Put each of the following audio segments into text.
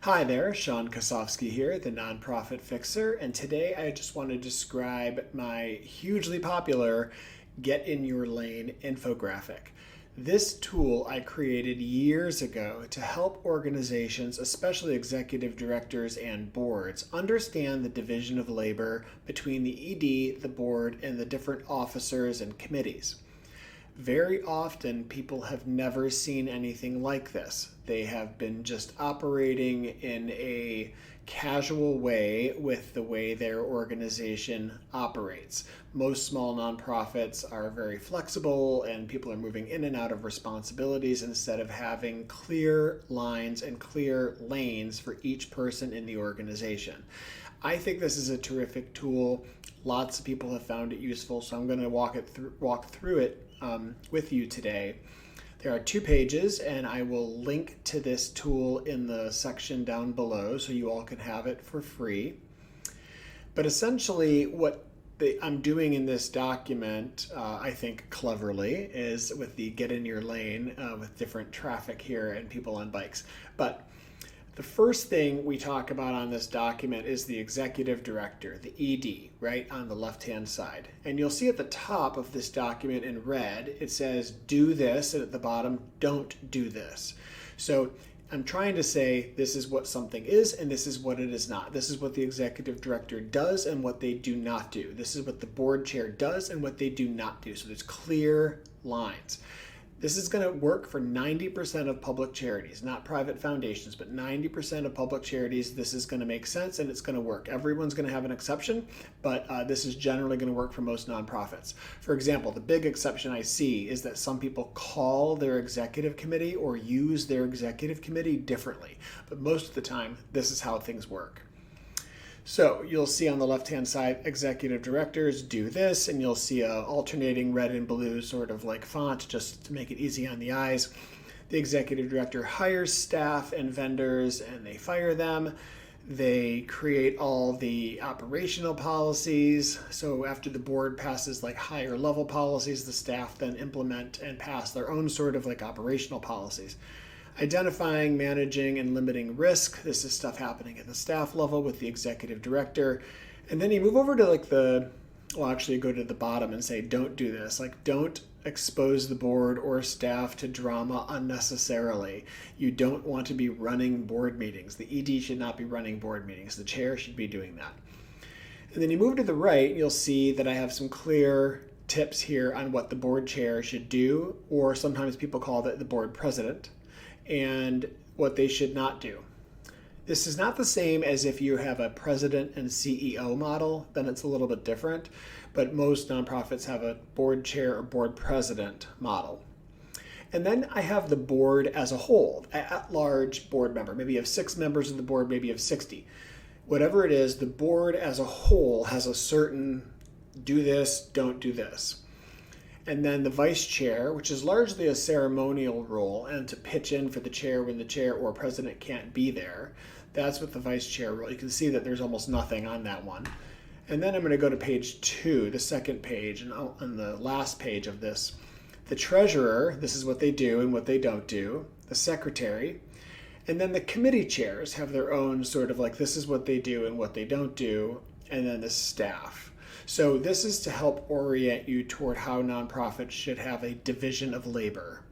Hi there, Sean Kosofsky here, the Nonprofit Fixer, and today I just want to describe my hugely popular Get in Your Lane infographic. This tool I created years ago to help organizations, especially executive directors and boards, understand the division of labor between the ED, the board, and the different officers and committees. Very often, people have never seen anything like this. They have been just operating in a casual way with the way their organization operates. Most small nonprofits are very flexible and people are moving in and out of responsibilities instead of having clear lines and clear lanes for each person in the organization. I think this is a terrific tool. Lots of people have found it useful, so I'm going to walk through it with you today. There are 2 pages, and I will link to this tool in the section down below so you all can have it for free. But essentially, what I'm doing in this document, I think cleverly, is with the get in your lane with different traffic here and people on bikes. But the first thing we talk about on this document is the executive director, the ED, right on the left-hand side. And you'll see at the top of this document in red, it says do this, and at the bottom, don't do this. So I'm trying to say this is what something is and this is what it is not. This is what the executive director does and what they do not do. This is what the board chair does and what they do not do. So there's clear lines. This is going to work for 90% of public charities, not private foundations, but 90% of public charities. This is going to make sense and it's going to work. Everyone's going to have an exception, but this is generally going to work for most nonprofits. For example, the big exception I see is that some people call their executive committee or use their executive committee differently, but most of the time, this is how things work. So you'll see on the left-hand side, executive directors do this, and you'll see a alternating red and blue sort of like font just to make it easy on the eyes. The executive director hires staff and vendors and they fire them. They create all the operational policies. So after the board passes like higher level policies, the staff then implement and pass their own sort of like operational policies. Identifying, managing, and limiting risk. This is stuff happening at the staff level with the executive director. And then you move over to actually go to the bottom and say, don't do this. Like, don't expose the board or staff to drama unnecessarily. You don't want to be running board meetings. The ED should not be running board meetings. The chair should be doing that. And then you move to the right, you'll see that I have some clear tips here on what the board chair should do, or sometimes people call it the board president, and what they should not do. This is not the same as if you have a president and CEO model, then it's a little bit different, but most nonprofits have a board chair or board president model. And then I have the board as a whole, at-large board member. Maybe you have 6 members of the board, maybe you have 60. Whatever it is, the board as a whole has a certain do this, don't do this. And then the vice chair, which is largely a ceremonial role and to pitch in for the chair when the chair or president can't be there. That's what the vice chair role. You can see that there's almost nothing on that one. And then I'm going to go to page 2, the second page, and on the last page of this. The treasurer, this is what they do and what they don't do. The secretary. And then the committee chairs have their own sort of like this is what they do and what they don't do. And then the staff. So this is to help orient you toward how nonprofits should have a division of labor.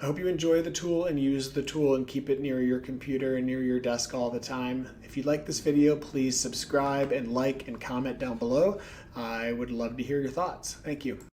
I hope you enjoy the tool and use the tool and keep it near your computer and near your desk all the time. If you like this video, please subscribe and like and comment down below. I would love to hear your thoughts. Thank you.